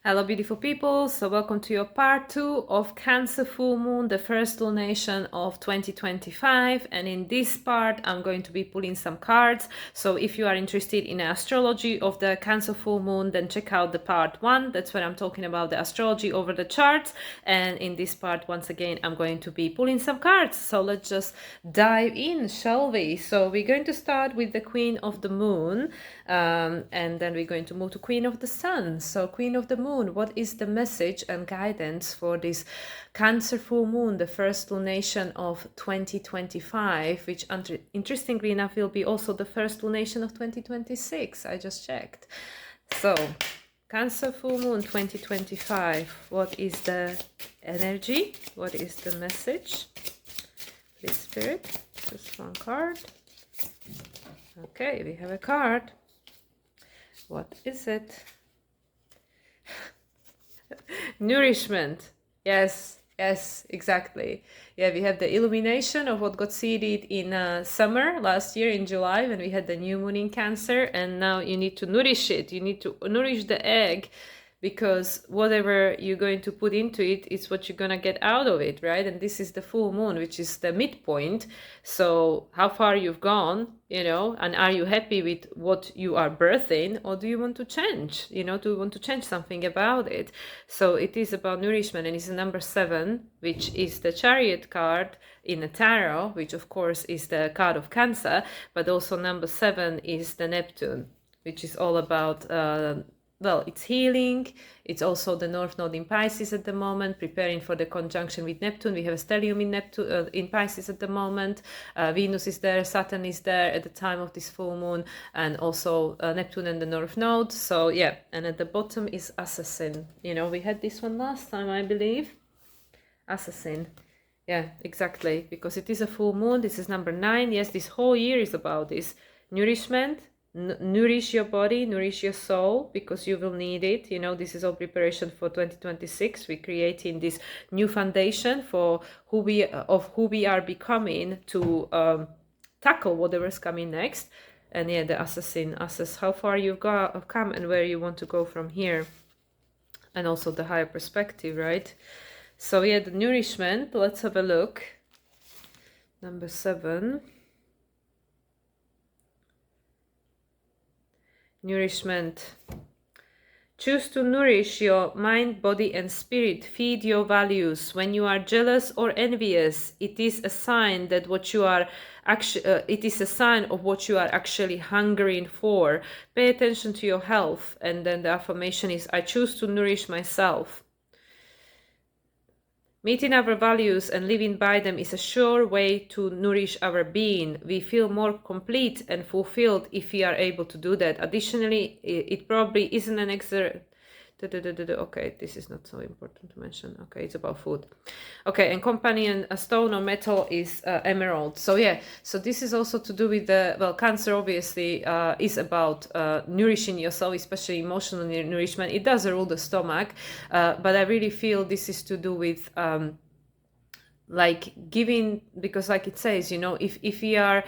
Hello beautiful people, so welcome to your part 2 of Cancer Full Moon, the first lunation of 2025, and in this part I'm going to be pulling some cards. So if you are interested in astrology of the Cancer Full Moon, then check out the part 1, that's where I'm talking about the astrology over the charts, and in this part once again I'm going to be pulling some cards. So let's just dive in, shall we? So we're going to start with the Queen of the Moon, and then we're going to move to Queen of the Sun. So Queen of the Moon, what is the message and guidance for this Cancer full moon, the first lunation of 2025, which interestingly enough will be also the first lunation of 2026. I just checked. So Cancer full moon 2025, what is the energy? What is the message? Please Spirit, just one card. Okay, we have a card. What is it? Nourishment. Yes, exactly. Yeah, we have the illumination of what got seeded in summer last year in July when we had the new moon in Cancer, and now you need to nourish it. You need to nourish the egg, because whatever you're going to put into it is what you're going to get out of it, right? And this is the full moon, which is the midpoint. So how far you've gone, and are you happy with what you are birthing, or do you want to change? Do you want to change something about it? So it is about nourishment, and it's number 7, which is the Chariot card in the tarot, which of course is the card of Cancer, but also number 7 is the Neptune, which is all about it's healing. It's also the North Node in Pisces at the moment, preparing for the conjunction with Neptune. We have a stellium in Neptune in Pisces at the moment. Venus is there, Saturn is there at the time of this full moon, and also Neptune and the North Node. So yeah, and at the bottom is Assassin. We had this one last time, I believe. Assassin. Yeah, exactly, because it is a full moon. This is number 9. Yes, this whole year is about this nourishment. Nourish your body, nourish your soul, because you will need it. This is all preparation for 2026. We're creating this new foundation for who we are becoming to tackle whatever's coming next. And yeah, the assassin assess how far you've come and where you want to go from here, and also the higher perspective, right? So yeah, the nourishment, let's have a look. Number 7. Nourishment. Choose to nourish your mind, body, and spirit. Feed your values. When you are jealous or envious, it is a sign that what you are it is a sign of what you are actually hungering for. Pay attention to your health. And then the affirmation is, I choose to nourish myself. Meeting our values and living by them is a sure way to nourish our being. We feel more complete and fulfilled if we are able to do that. Additionally, it probably isn't an okay, this is not so important to mention. Okay, it's about food. Okay, and companion, a stone or metal is emerald. So yeah, so this is also to do with the, Cancer obviously is about nourishing yourself, especially emotional nourishment. It does rule the stomach, but I really feel this is to do with like giving, because like it says, if we are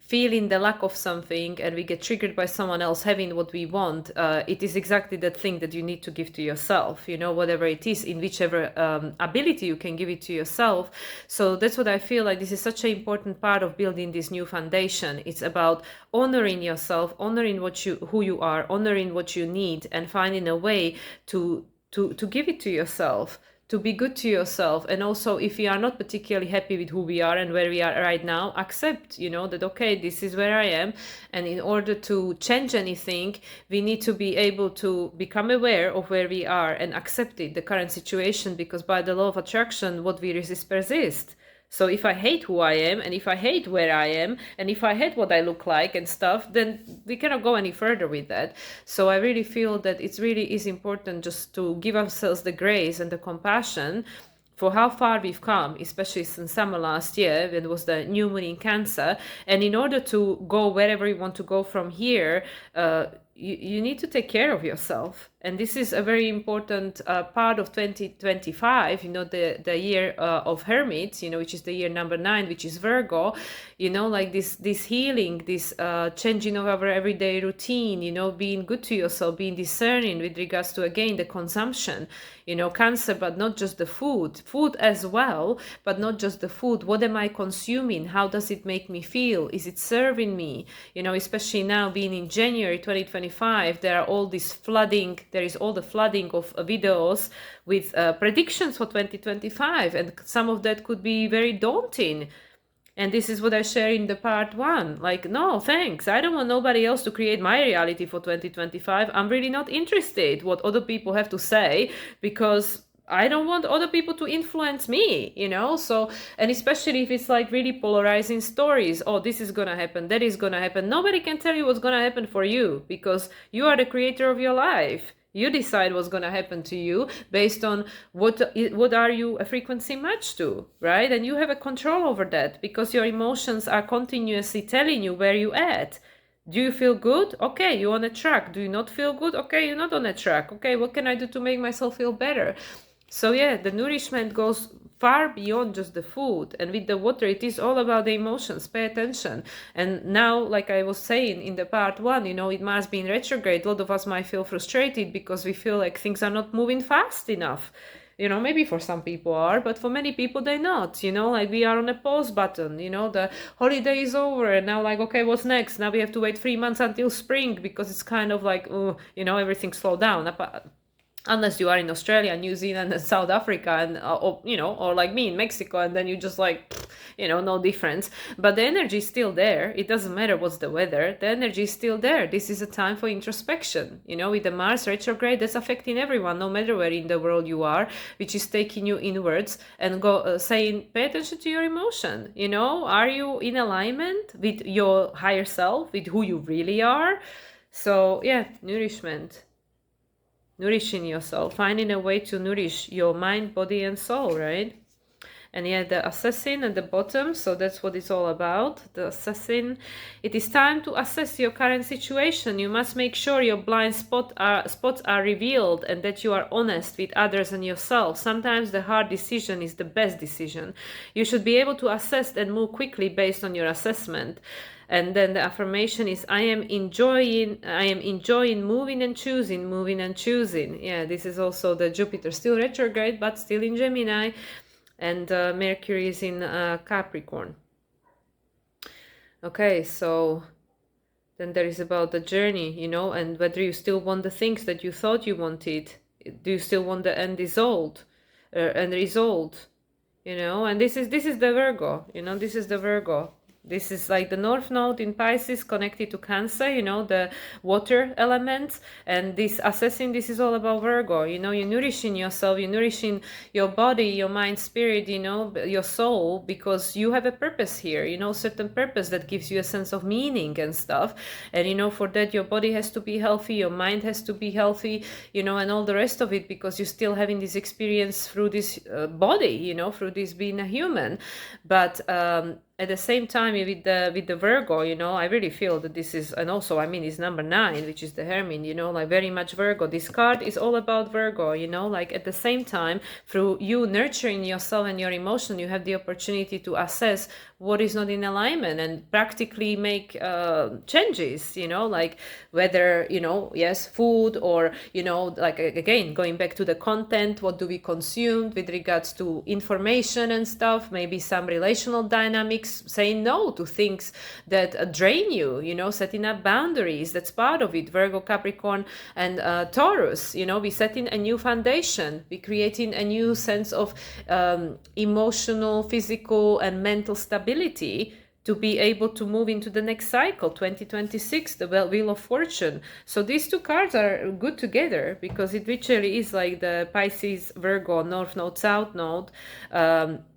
feeling the lack of something and we get triggered by someone else having what we want, it is exactly that thing that you need to give to yourself, whatever it is, in whichever ability you can give it to yourself. So that's what I feel like. This is such an important part of building this new foundation. It's about honoring yourself, honoring who you are, honoring what you need, and finding a way to give it to yourself, to be good to yourself. And also, if you are not particularly happy with who we are and where we are right now, accept, that, okay, this is where I am. And in order to change anything, we need to be able to become aware of where we are and accept it, the current situation, because by the law of attraction, what we resist persists. So if I hate who I am, and if I hate where I am, and if I hate what I look like and stuff, then we cannot go any further with that. So I really feel that it really is important just to give ourselves the grace and the compassion for how far we've come, especially since summer last year when it was the new moon in Cancer. And in order to go wherever you want to go from here, you need to take care of yourself. And this is a very important part of 2025, the year of Hermit, which is the year number 9, which is Virgo, like this healing, this changing of our everyday routine, being good to yourself, being discerning with regards to, again, the consumption, Cancer, but not just the food as well, but not just the food. What am I consuming? How does it make me feel? Is it serving me? Especially now being in January 2025, there is all the flooding of videos with predictions for 2025, and some of that could be very daunting. And this is what I share in the part 1. Like, no, thanks. I don't want nobody else to create my reality for 2025. I'm really not interested what other people have to say, because I don't want other people to influence me, So, and especially if it's like really polarizing stories. Oh, this is going to happen. That is going to happen. Nobody can tell you what's going to happen for you, because you are the creator of your life. You decide what's going to happen to you based on what are you a frequency match to, right? And you have a control over that, because your emotions are continuously telling you where you at. Do you feel good? Okay, you're on a track. Do you not feel good? Okay, you're not on a track. Okay, what can I do to make myself feel better? So yeah, the nourishment goes far beyond just the food. And with the water, it is all about the emotions. Pay attention. And now, like I was saying in the part 1, it must be in retrograde. A lot of us might feel frustrated because we feel like things are not moving fast enough. Maybe for some people are, but for many people they're not, like we are on a pause button, the holiday is over, and now like, okay, what's next? Now we have to wait 3 months until spring, because it's kind of like, everything slowed down. Unless you are in Australia, New Zealand, and South Africa, and or like me in Mexico, and then you just like, no difference. But the energy is still there. It doesn't matter what's the weather. The energy is still there. This is a time for introspection. With the Mars retrograde, that's affecting everyone, no matter where in the world you are, which is taking you inwards and saying, pay attention to your emotion. Are you in alignment with your higher self, with who you really are? So yeah, nourishment. Nourishing yourself, finding a way to nourish your mind, body, and soul, right? And yeah, the assessing at the bottom, so that's what it's all about, the assessing. It is time to assess your current situation. You must make sure your blind spots are revealed, and that you are honest with others and yourself. Sometimes the hard decision is the best decision. You should be able to assess and move quickly based on your assessment. And then the affirmation is, I am enjoying moving and choosing. Yeah, this is also the Jupiter still retrograde, but still in Gemini, and Mercury is in Capricorn. Okay, so then there is about the journey, and whether you still want the things that you thought you wanted. Do you still want the end result? And this is the Virgo, this is the Virgo. This is like the North Node in Pisces connected to Cancer, the water element. And this assessing, this is all about Virgo. You're nourishing yourself, you're nourishing your body, your mind, spirit, your soul, because you have a purpose here, certain purpose that gives you a sense of meaning and stuff. And, for that, your body has to be healthy, your mind has to be healthy, and all the rest of it, because you're still having this experience through this body, through this being a human. But at the same time, with the Virgo, I really feel that this is, and also, it's number 9, which is the Hermit, like very much Virgo. This card is all about Virgo, like at the same time, through you nurturing yourself and your emotion, you have the opportunity to assess what is not in alignment and practically make changes, like whether, yes, food, or, like again, going back to the content, what do we consume with regards to information and stuff, maybe some relational dynamics, saying no to things that drain you, setting up boundaries. That's part of it. Virgo, Capricorn, and Taurus, we setting a new foundation. We creating a new sense of emotional, physical, and mental stability to be able to move into the next cycle, 2026, the Wheel of Fortune. So these two cards are good together, because it literally is like the Pisces, Virgo, North Node, South Node,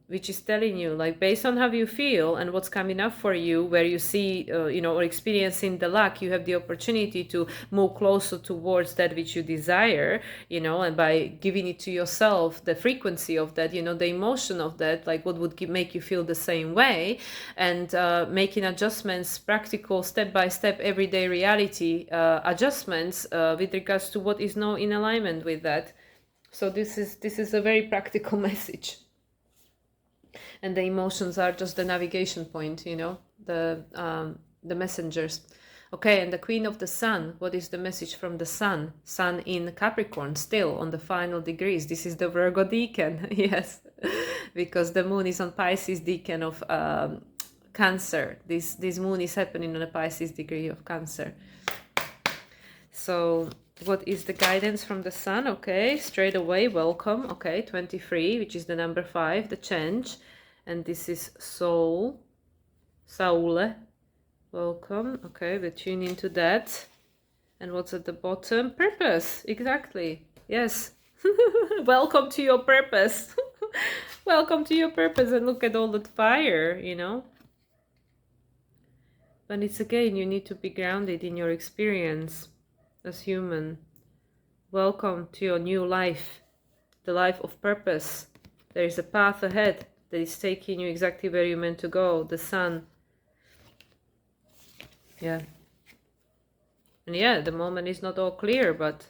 which is telling you, like, based on how you feel and what's coming up for you, where you see, or experiencing the lack, you have the opportunity to move closer towards that which you desire, and by giving it to yourself, the frequency of that, the emotion of that, like what would make you feel the same way, and making adjustments, practical, step-by-step, everyday reality adjustments with regards to what is now in alignment with that. So this is a very practical message. And the emotions are just the navigation point, the messengers. Okay, and the Queen of the Sun, what is the message from the Sun? Sun in Capricorn, still on the final degrees. This is the Virgo decan, yes, because the Moon is on Pisces decan of Cancer. This Moon is happening on a Pisces degree of Cancer. So what is the guidance from the Sun? Okay, straight away, welcome. Okay, 23, which is the number 5, the change. And this is Soul, Saule, welcome. Okay, we tune into that. And what's at the bottom? Purpose, exactly. Yes. Welcome to your purpose. Welcome to your purpose, and look at all that fire, But it's again, you need to be grounded in your experience as human. Welcome to your new life, the life of purpose. There is a path ahead that is taking you exactly where you're meant to go, the Sun. Yeah. And yeah, the moment is not all clear, but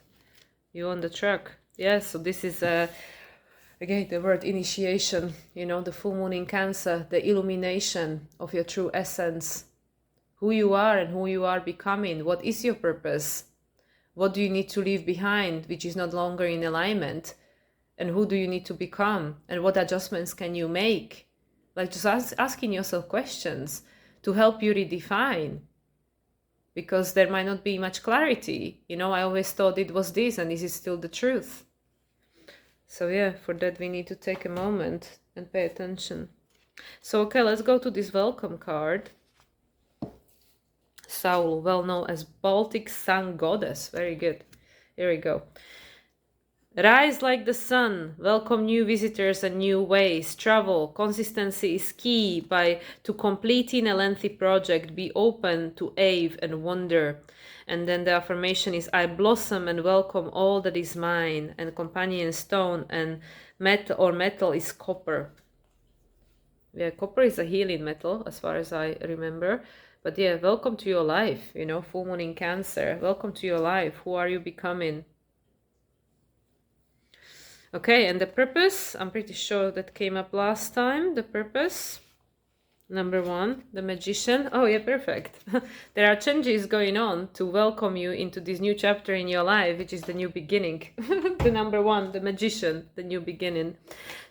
you're on the track. Yeah, so this is, again, the word initiation, the full moon in Cancer, the illumination of your true essence, who you are and who you are becoming. What is your purpose? What do you need to leave behind, which is not longer in alignment? And who do you need to become? And what adjustments can you make? Like just asking yourself questions to help you redefine. Because there might not be much clarity. I always thought it was this, and this is still the truth. So yeah, for that we need to take a moment and pay attention. So okay, let's go to this welcome card. Saul, well known as Baltic Sun Goddess. Very good. Here we go. Rise like the sun, welcome new visitors and new ways. Travel, consistency is key. To completing a lengthy project, be open to awe and wonder. And then the affirmation is, I blossom and welcome all that is mine. And companion stone and metal is copper. Yeah, copper is a healing metal as far as I remember. But yeah, welcome to your life, full moon in Cancer. Welcome to your life. Who are you becoming? Okay, and the purpose, I'm pretty sure that came up last time. The purpose, number 1, the Magician. Oh yeah, perfect. There are changes going on to welcome you into this new chapter in your life, which is the new beginning. The number 1, the Magician, the new beginning.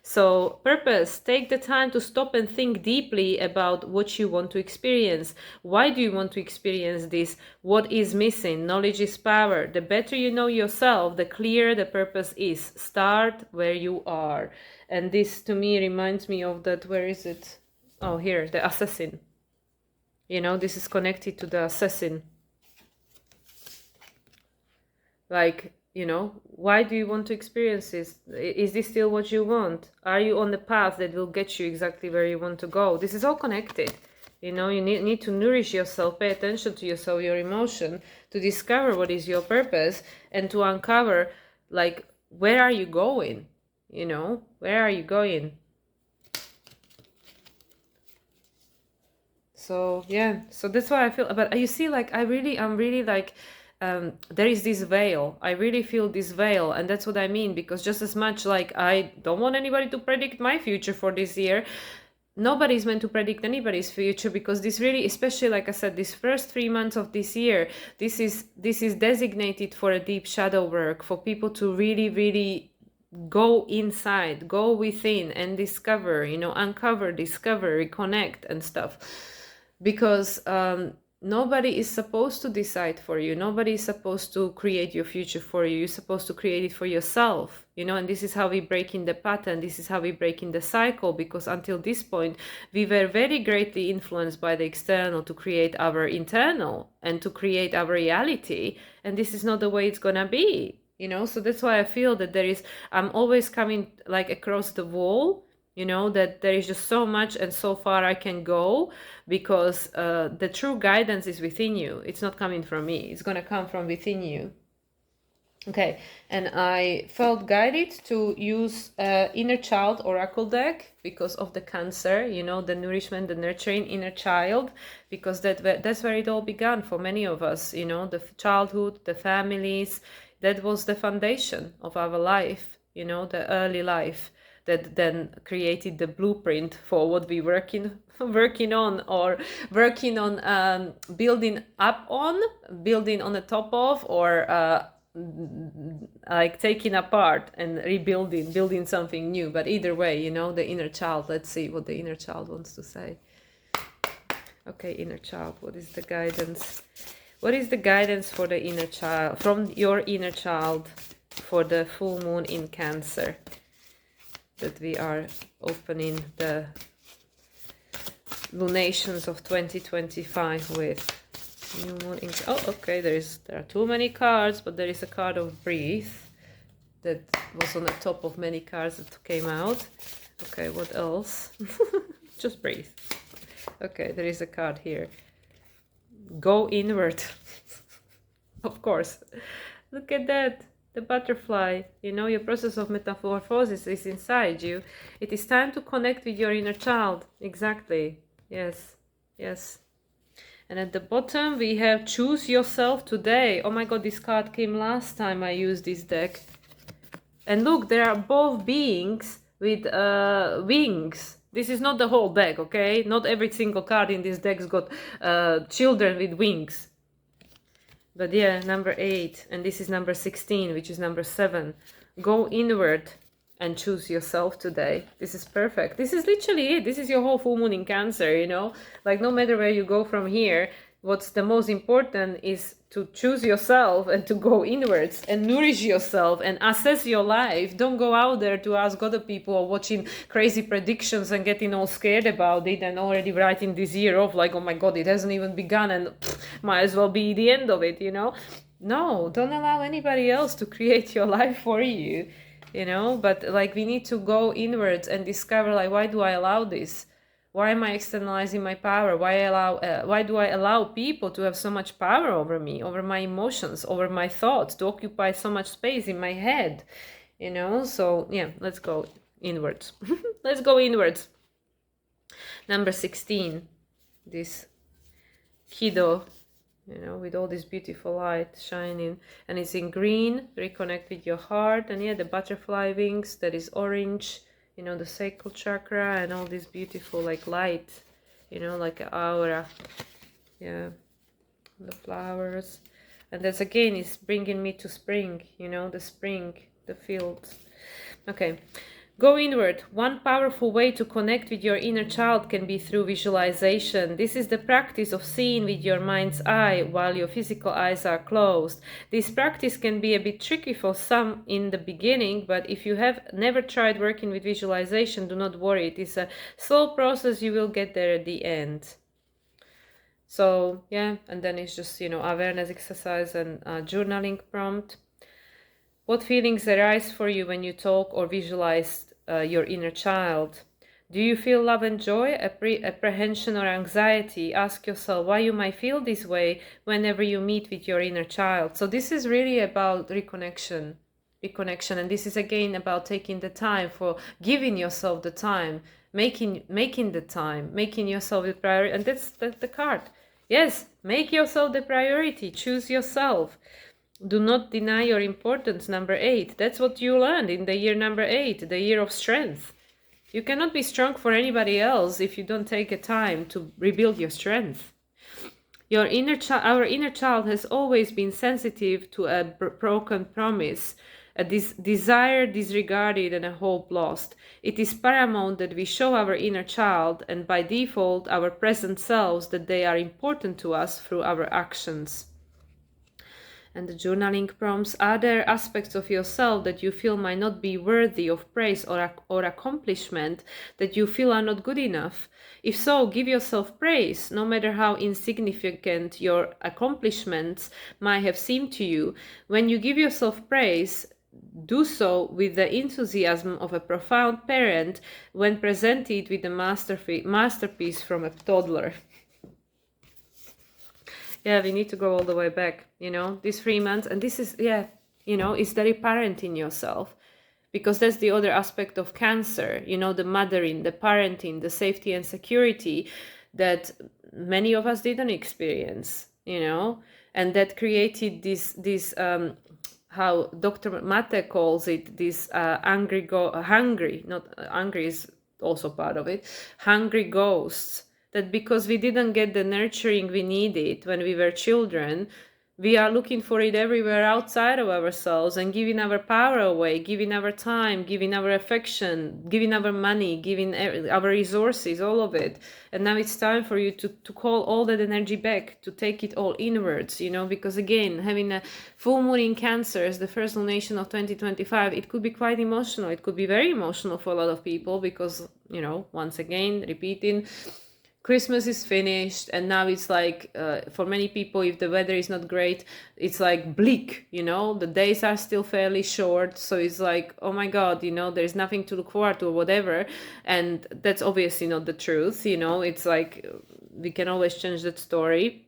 So purpose, take the time to stop and think deeply about what you want to experience. Why do you want to experience this? What is missing? Knowledge is power. The better you know yourself, the clearer the purpose is. Start where you are. And this to me reminds me of that, where is it? Oh, here, the assassin. This is connected to the assassin. Like, why do you want to experience this? Is this still what you want? Are you on the path that will get you exactly where you want to go? This is all connected. You need to nourish yourself, pay attention to yourself, your emotion, to discover what is your purpose, and to uncover, like, where are you going? Where are you going? So yeah, so that's why I feel. But you see, like, I'm really like, there is this veil. I really feel this veil, and that's what I mean. Because just as much like I don't want anybody to predict my future for this year, nobody's meant to predict anybody's future, because this really, especially like I said, this first 3 months of this year, this is designated for a deep shadow work, for people to really go inside, go within, and discover, uncover, discover, reconnect and stuff. Because nobody is supposed to decide for you. Nobody is supposed to create your future for you. You're supposed to create it for yourself, and this is how we break in the pattern. This is how we break in the cycle, because until this point, we were very greatly influenced by the external to create our internal and to create our reality. And this is not the way it's gonna be, so that's why I feel that I'm always coming like across the wall, You know, that there is just so much and so far I can go, because the true guidance is within you. It's not coming from me. It's going to come from within you. Okay, and I felt guided to use Inner Child Oracle deck because of the Cancer, you know, the nourishment, the nurturing inner child, because that's where it all began for many of us, you know, the childhood, the families. That was the foundation of our life, you know, the early life that then created the blueprint for what we working on, or working on, building up on, building on the top of, or like taking apart and rebuilding, building something new. But either way, you know, the inner child. Let's see what the inner child wants to say. Okay, inner child, what is the guidance? What is the guidance for the inner child, from your inner child, for the full moon in Cancer that we are opening the lunations of 2025 with? New moon in, oh, okay, there are too many cards, but there is a card of breathe that was on the top of many cards that came out. Okay, what else? Just breathe. Okay, there is a card here. Go inward. Of course. Look at that. The butterfly. You know, your process of metamorphosis is inside you. It is time to connect with your inner child. Exactly. Yes. Yes. And at the bottom we have choose yourself today. Oh my god, this card came last time I used this deck. And look, there are both beings with wings. This is not the whole deck, okay? Not every single card in this deck's got children with wings. But yeah, number 8. And this is number 16, which is number 7. Go inward and choose yourself today. This is perfect. This is literally it. This is your whole full moon in Cancer, you know? Like, no matter where you go from here, what's the most important is to choose yourself and to go inwards and nourish yourself and assess your life. Don't go out there to ask other people, or watching crazy predictions and getting all scared about it and already writing this year off like, oh my god, it hasn't even begun and might as well be the end of it, you know? No, don't allow anybody else to create your life for you, you know? But like, we need to go inwards and discover, like, why do I allow this? Why am I externalizing my power? Why do I allow people to have so much power over me, over my emotions, over my thoughts, to occupy so much space in my head? You know, so yeah, let's go inwards. Let's go inwards. Number 16, this kiddo, you know, with all this beautiful light shining, and it's in green. Reconnect with your heart. And yeah, the butterfly wings, that is orange. You know, the sacral chakra and all this beautiful like light, you know, like an aura. Yeah, the flowers. And that's again is bringing me to spring, you know, the spring, the field. Okay, go inward. One powerful way to connect with your inner child can be through visualization. This is the practice of seeing with your mind's eye while your physical eyes are closed. This practice can be a bit tricky for some in the beginning, but if you have never tried working with visualization, do not worry. It is a slow process. You will get there at the end. So yeah, and then it's just, you know, awareness exercise and journaling prompt. What feelings arise for you when you talk or visualize your inner child? Do you feel love and joy, apprehension or anxiety? Ask yourself why you might feel this way whenever you meet with your inner child. So this is really about reconnection. And this is again about taking the time, for giving yourself the time, making the time, making yourself the priority. And that's the card. Yes, make yourself the priority. Choose yourself. Do not deny your importance, number 8. That's what you learned in the year number 8, the year of strength. You cannot be strong for anybody else if you don't take a time to rebuild your strength. Our inner child has always been sensitive to a broken promise, a desire disregarded and a hope lost. It is paramount that we show our inner child, and by default our present selves, that they are important to us through our actions. And the journaling prompts: are there aspects of yourself that you feel might not be worthy of praise or accomplishment, that you feel are not good enough? If so, give yourself praise, no matter how insignificant your accomplishments might have seemed to you. When you give yourself praise, do so with the enthusiasm of a profound parent when presented with a masterpiece from a toddler. Yeah, we need to go all the way back, these 3 months. And this is, it's very parenting yourself, because that's the other aspect of Cancer, the mothering, the parenting, the safety and security that many of us didn't experience, and that created this how Dr. Mate calls it, this hungry, not angry is also part of it, hungry ghosts, that because we didn't get the nurturing we needed when we were children, we are looking for it everywhere outside of ourselves and giving our power away, giving our time, giving our affection, giving our money, giving our resources, all of it. And now it's time for you to call all that energy back, to take it all inwards, because again, having a full moon in Cancer as the first lunation of 2025, it could be quite emotional. It could be very emotional for a lot of people because, once again, repeating, Christmas is finished, and now it's like, for many people, if the weather is not great, it's like bleak, the days are still fairly short. So it's like, oh my God, there's nothing to look forward to or whatever. And that's obviously not the truth. It's like, we can always change that story.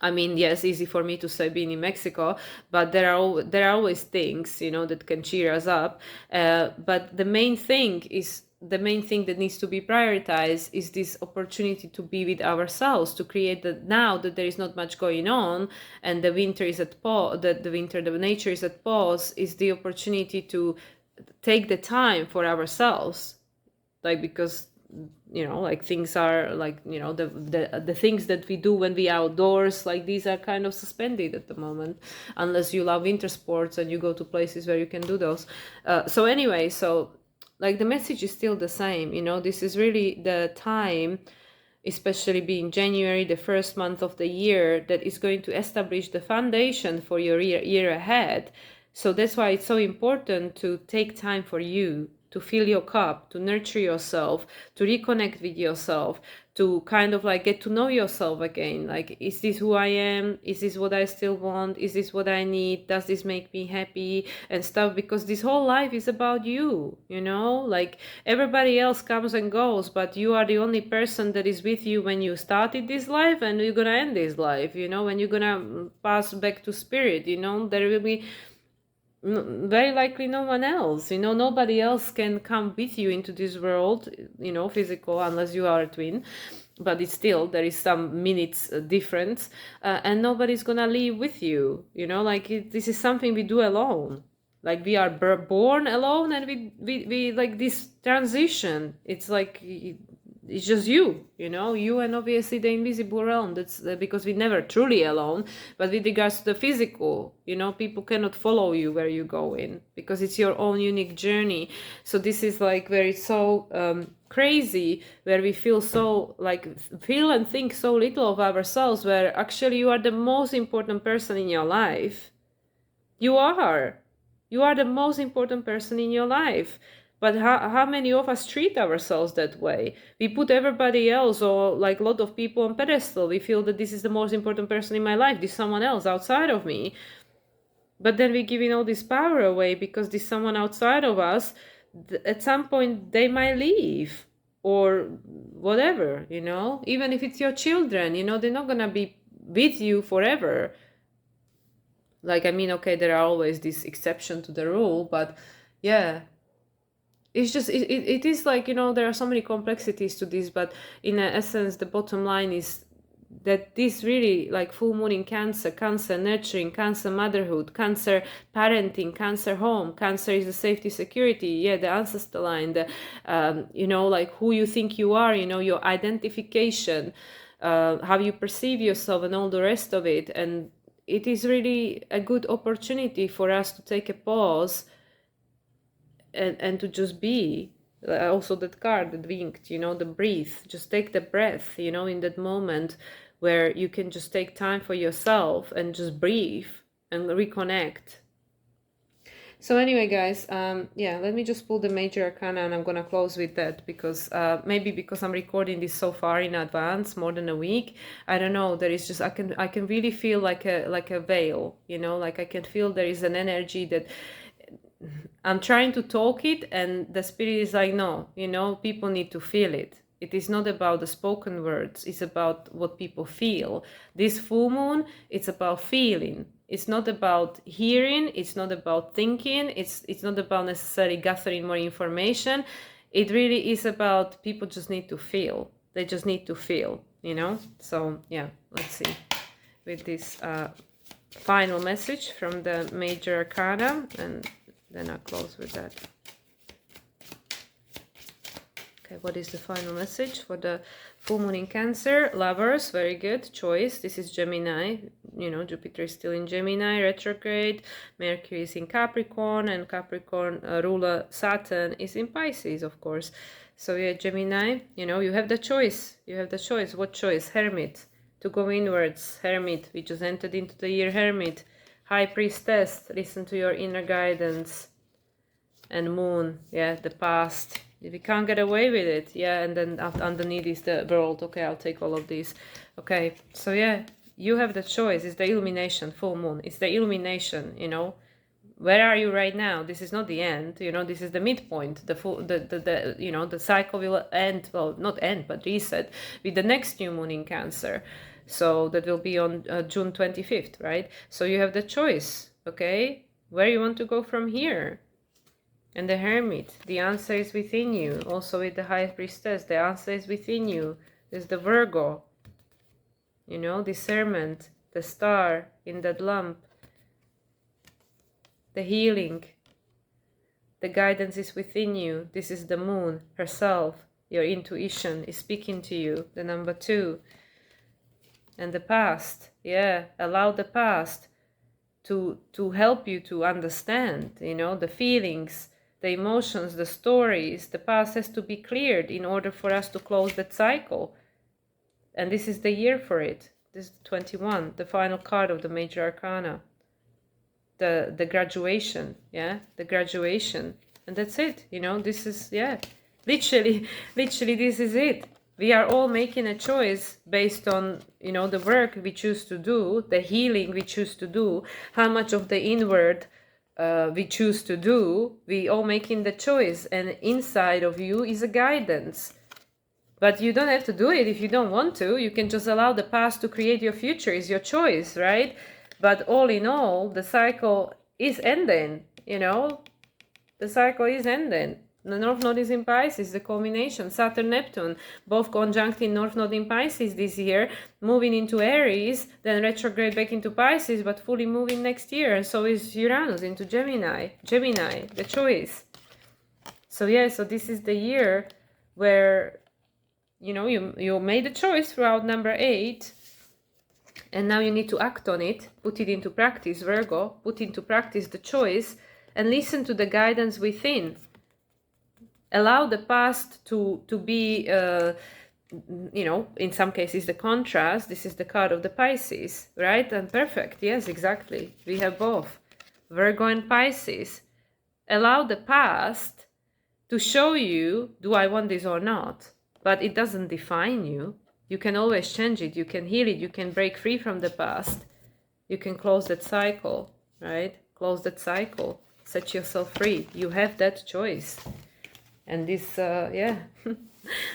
I mean, yes, easy for me to say being in Mexico, but there are always things, that can cheer us up. But the main thing that needs to be prioritized is this opportunity to be with ourselves, to create that now that there is not much going on and the winter is at pause, the nature is at pause, is the opportunity to take the time for ourselves, like, because like things are like, the things that we do when we are outdoors, like these are kind of suspended at the moment, unless you love winter sports and you go to places where you can do those. So anyway, so like the message is still the same, this is really the time, especially being January, the first month of the year, that is going to establish the foundation for your year ahead. So that's why it's so important to take time for you, to fill your cup, to nurture yourself, to reconnect with yourself, to kind of like get to know yourself again. Like, is this who I am? Is this what I still want? Is this what I need? Does this make me happy and stuff? Because this whole life is about you, like everybody else comes and goes, but you are the only person that is with you when you started this life and you're gonna end this life, when you're gonna pass back to spirit, there will be very likely no one else, nobody else can come with you into this world, physical, unless you are a twin, but it's still, there is some minutes difference, and nobody's gonna leave with you, like this is something we do alone. Like, we are born alone, and we like this transition, it's like it's just you and obviously the invisible realm. That's because we're never truly alone. But with regards to the physical, people cannot follow you where you go in, because it's your own unique journey. So this is like where it's so crazy, where we feel and think so little of ourselves, where actually you are the most important person in your life. You are the most important person in your life. But how many of us treat ourselves that way? We put everybody else, or like a lot of people, on pedestal. We feel that this is the most important person in my life, this someone else outside of me. But then we're giving all this power away, because this someone outside of us, at some point they might leave, or whatever, even if it's your children, they're not gonna be with you forever. Like, I mean, okay, there are always this exception to the rule, but yeah, it's just, it is like, there are so many complexities to this, but in essence, the bottom line is that this really, like full moon in Cancer nurturing, Cancer motherhood, Cancer parenting, Cancer home, Cancer is the safety, security, the ancestor line, the like who you think you are, your identification, how you perceive yourself, and all the rest of it. And it is really a good opportunity for us to take a pause and to just be. Also that card that winked, the breathe, just take the breath, in that moment where you can just take time for yourself and just breathe and reconnect. So anyway, guys, let me just pull the Major Arcana, and I'm gonna close with that, because maybe because I'm recording this so far in advance, more than a week, I don't know, there is just, I can really feel like a veil, like I can feel there is an energy that I'm trying to talk it, and the spirit is like, no, you know, people need to feel it. It is not about the spoken words, it's about what people feel. This full moon, it's about feeling. It's not about hearing, it's not about thinking, it's not about necessarily gathering more information. It really is about people just need to feel. They just need to feel, you know? So yeah, let's see. With this final message from the Major Arcana, and then I'll close with that. Okay, what is the final message for the full moon in Cancer? Lovers, very good choice. This is Gemini. You know, Jupiter is still in Gemini, retrograde. Mercury is in Capricorn, and Capricorn ruler Saturn is in Pisces, of course. So yeah, Gemini, you know, you have the choice. You have the choice. What choice? Hermit. To go inwards. Hermit. We just entered into the year Hermit. High Priestess. Listen to your inner guidance. And Moon. Yeah, the past. If you can't get away with it, yeah, and then underneath is the world. Okay, I'll take all of these. Okay, so yeah, you have the choice. It's the illumination, full moon. It's the illumination, you know. Where are you right now? This is not the end, you know, this is the midpoint. The you know, the cycle will end, well, not end, but reset with the next new moon in Cancer. So that will be on June 25th, right? So you have the choice, okay? Where you want to go from here? And the Hermit, the answer is within you. Also with the High Priestess, the answer is within you. There's the Virgo, you know, discernment, the star in that lump, the healing, the guidance is within you. This is the Moon herself. Your intuition is speaking to you. The number 2. And the past, yeah, allow the past to help you to understand, you know, the feelings, the emotions, the stories. The past has to be cleared in order for us to close that cycle. And this is the year for it. This is 21, the final card of the Major Arcana. The graduation, yeah, the graduation. And that's it, you know, this is, yeah, literally this is it. We are all making a choice based on, you know, the work we choose to do, the healing we choose to do, how much of the inward we choose to do. We all making the choice, and inside of you is a guidance. But you don't have to do it if you don't want to. You can just allow the past to create your future. It's your choice, right? But all in all, the cycle is ending, you know? The cycle is ending. The North Node is in Pisces, the culmination. Saturn, Neptune, both conjunct in North Node in Pisces this year, moving into Aries, then retrograde back into Pisces, but fully moving next year. And so is Uranus into Gemini. Gemini, the choice. So yeah, so this is the year where, you know, you made a choice throughout number 8, and now you need to act on it, put it into practice, Virgo, put into practice the choice, and listen to the guidance within. Allow the past to be, you know, in some cases the contrast. This is the card of the Pisces, right? And perfect, yes, exactly. We have both, Virgo and Pisces. Allow the past to show you, do I want this or not? But it doesn't define you. You can always change it. You can heal it. You can break free from the past. You can close that cycle, right? Close that cycle. Set yourself free. You have that choice. And this, yeah,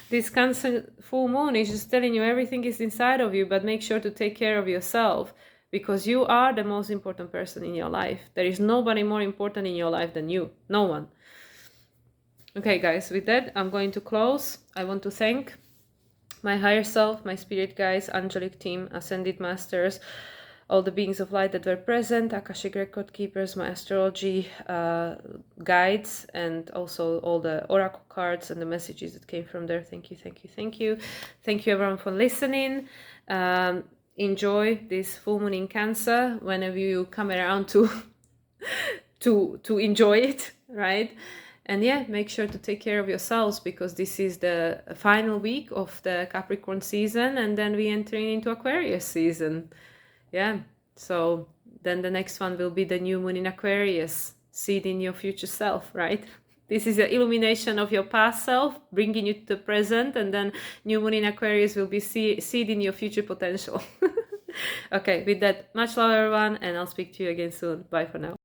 this Cancer full moon is just telling you everything is inside of you, but make sure to take care of yourself, because you are the most important person in your life. There is nobody more important in your life than you. No one. Okay, guys, with that, I'm going to close. I want to thank my higher self, my spirit guides, angelic team, ascended masters, all the beings of light that were present, Akashic record keepers, my astrology guides, and also all the oracle cards and the messages that came from there. Thank you, thank you, thank you. Thank you everyone for listening. Enjoy this full moon in Cancer whenever you come around to enjoy it, right? And yeah, make sure to take care of yourselves, because this is the final week of the Capricorn season, and then we entering into Aquarius season. Yeah, so then the next one will be the new moon in Aquarius, seeding your future self, right? This is the illumination of your past self, bringing you to the present, and then new moon in Aquarius will be seeding your future potential. Okay, with that, much love everyone, and I'll speak to you again soon. Bye for now.